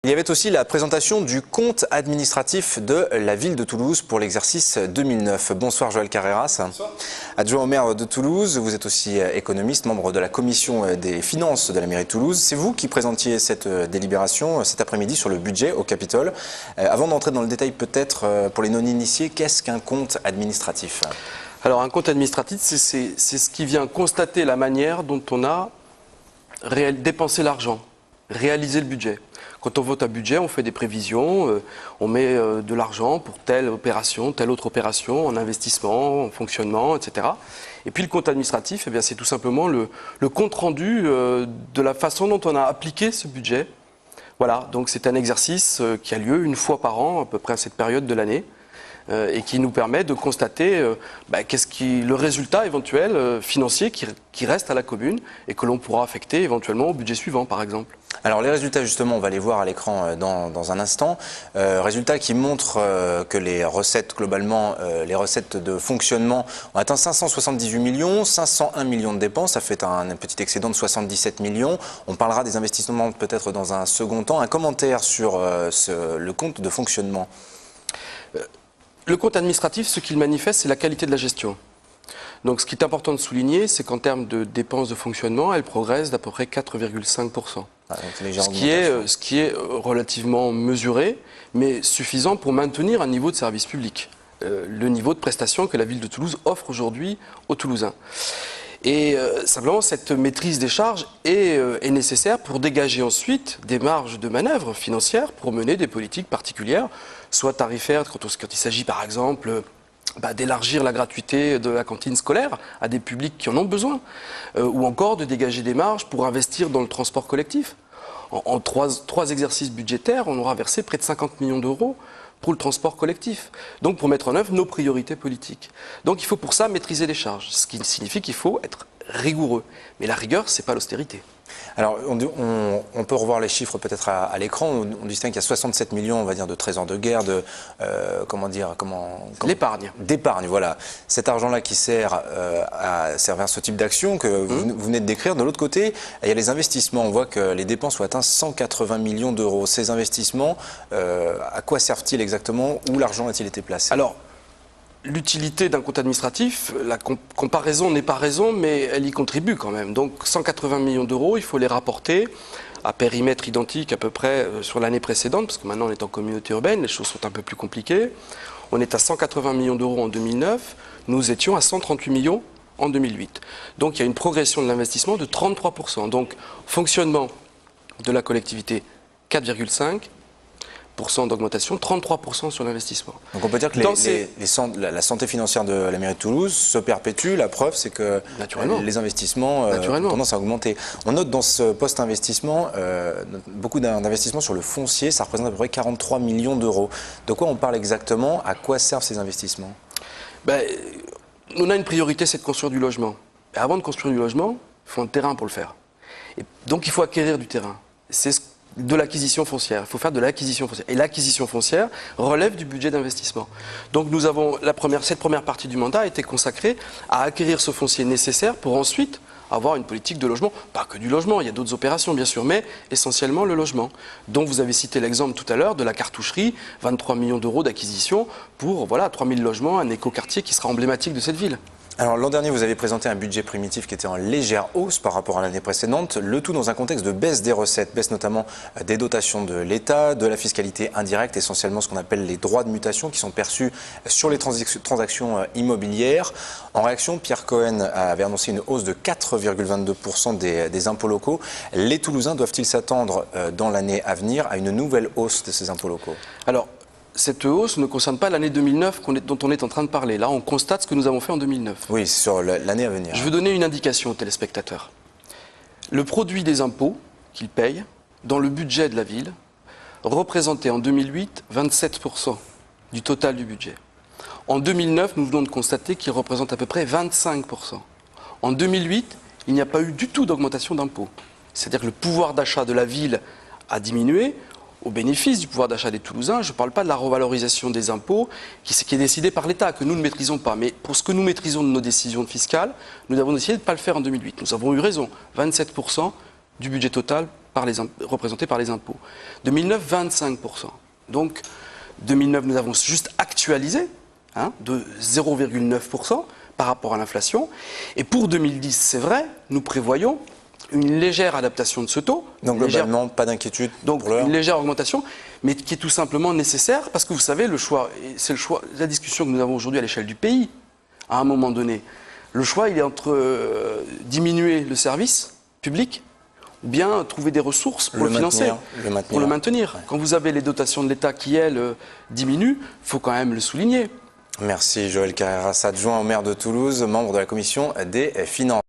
Il y avait aussi la présentation du compte administratif de la ville de Toulouse pour l'exercice 2009. Bonsoir Joël Carreras. Bonsoir. Adjoint au maire de Toulouse, vous êtes aussi économiste, membre de la commission des finances de la mairie de Toulouse. C'est vous qui présentiez cette délibération cet après-midi sur le budget au Capitole. Avant d'entrer dans le détail peut-être pour les non-initiés, qu'est-ce qu'un compte administratif ? Alors un compte administratif, c'est ce qui vient constater la manière dont on a dépensé l'argent, réalisé le budget. Quand on vote un budget, on fait des prévisions, on met de l'argent pour telle opération, telle autre opération, en investissement, en fonctionnement, etc. Et puis le compte administratif, eh bien, c'est tout simplement le compte rendu de la façon dont on a appliqué ce budget. Voilà, donc c'est un exercice qui a lieu une fois par an, à peu près à cette période de l'année, et qui nous permet de constater le résultat éventuel financier qui reste à la commune et que l'on pourra affecter éventuellement au budget suivant, par exemple. Alors les résultats justement, on va les voir à l'écran dans un instant. Résultats qui montrent que les recettes globalement, les recettes de fonctionnement ont atteint 578 millions, 501 millions de dépenses, ça fait un petit excédent de 77 millions. On parlera des investissements peut-être dans un second temps. Un commentaire sur le compte de fonctionnement. Le compte administratif, ce qu'il manifeste, c'est la qualité de la gestion. Donc ce qui est important de souligner, c'est qu'en termes de dépenses de fonctionnement, elles progressent d'à peu près 4,5%. Ce qui est relativement mesuré, mais suffisant pour maintenir un niveau de service public, le niveau de prestation que la ville de Toulouse offre aujourd'hui aux Toulousains. Et simplement, cette maîtrise des charges est nécessaire pour dégager ensuite des marges de manœuvre financières pour mener des politiques particulières, soit tarifaires, quand il s'agit par exemple d'élargir la gratuité de la cantine scolaire à des publics qui en ont besoin, ou encore de dégager des marges pour investir dans le transport collectif. En trois exercices budgétaires, on aura versé près de 50 millions d'euros pour le transport collectif, donc pour mettre en œuvre nos priorités politiques. Donc il faut pour ça maîtriser les charges, ce qui signifie qu'il faut être rigoureux. Mais la rigueur, ce n'est pas l'austérité. Alors, on peut revoir les chiffres peut-être à l'écran. On distingue qu'il y a 67 millions, on va dire, de trésors de guerre, l'épargne. D'épargne, voilà. Cet argent-là qui sert à servir ce type d'action que vous venez de décrire. De l'autre côté, il y a les investissements. On voit que les dépenses ont atteint 180 millions d'euros. Ces investissements, à quoi servent-ils exactement? Où l'argent a-t-il été placé? Alors, l'utilité d'un compte administratif, la comparaison n'est pas raison, mais elle y contribue quand même. Donc 180 millions d'euros, il faut les rapporter à périmètre identique à peu près sur l'année précédente, parce que maintenant on est en communauté urbaine, les choses sont un peu plus compliquées. On est à 180 millions d'euros en 2009, nous étions à 138 millions en 2008. Donc il y a une progression de l'investissement de 33%. Donc fonctionnement de la collectivité, 4,5%. D'augmentation, 33% sur l'investissement. Donc on peut dire que la santé financière de la mairie de Toulouse se perpétue. La preuve, c'est que les investissements ont tendance à augmenter. On note dans ce post-investissement beaucoup d'investissements sur le foncier. Ça représente à peu près 43 millions d'euros. De quoi on parle exactement? À quoi servent ces investissements? On a une priorité, c'est de construire du logement. Et avant de construire du logement, il faut un terrain pour le faire. Et donc il faut acquérir du terrain. C'est de l'acquisition foncière. Il faut faire de l'acquisition foncière. Et l'acquisition foncière relève du budget d'investissement. Donc nous avons cette première partie du mandat a été consacrée à acquérir ce foncier nécessaire pour ensuite avoir une politique de logement. Pas que du logement, il y a d'autres opérations bien sûr, mais essentiellement le logement. Donc vous avez cité l'exemple tout à l'heure de la cartoucherie, 23 millions d'euros d'acquisition pour 3000 logements, un écoquartier qui sera emblématique de cette ville. Alors l'an dernier, vous avez présenté un budget primitif qui était en légère hausse par rapport à l'année précédente, le tout dans un contexte de baisse des recettes, baisse notamment des dotations de l'État, de la fiscalité indirecte, essentiellement ce qu'on appelle les droits de mutation qui sont perçus sur les transactions immobilières. En réaction, Pierre Cohen avait annoncé une hausse de 4,22% des impôts locaux. Les Toulousains doivent-ils s'attendre dans l'année à venir à une nouvelle hausse de ces impôts locaux? Alors, cette hausse ne concerne pas l'année 2009 dont on est en train de parler. Là, on constate ce que nous avons fait en 2009. Oui, sur l'année à venir. Je veux donner une indication aux téléspectateurs. Le produit des impôts qu'ils payent dans le budget de la ville représentait en 2008 27% du total du budget. En 2009, nous venons de constater qu'il représente à peu près 25%. En 2008, il n'y a pas eu du tout d'augmentation d'impôts. C'est-à-dire que le pouvoir d'achat de la ville a diminué au bénéfice du pouvoir d'achat des Toulousains. Je ne parle pas de la revalorisation des impôts qui est décidée par l'État, que nous ne maîtrisons pas. Mais pour ce que nous maîtrisons de nos décisions fiscales, nous avons décidé de ne pas le faire en 2008. Nous avons eu raison, 27% du budget total représentés par les impôts. 2009, 25%. Donc 2009, nous avons juste actualisé de 0,9% par rapport à l'inflation. Et pour 2010, c'est vrai, nous prévoyons une légère adaptation de ce taux. Donc globalement, pas d'inquiétude donc pour l'heure. Une légère augmentation, mais qui est tout simplement nécessaire, parce que vous savez, c'est le choix, la discussion que nous avons aujourd'hui à l'échelle du pays, à un moment donné. Le choix, il est entre diminuer le service public ou bien trouver des ressources pour le financer, pour le maintenir. Ouais. Quand vous avez les dotations de l'État qui, elles, diminuent, il faut quand même le souligner. Merci Joël Carreras, adjoint au maire de Toulouse, membre de la commission des finances.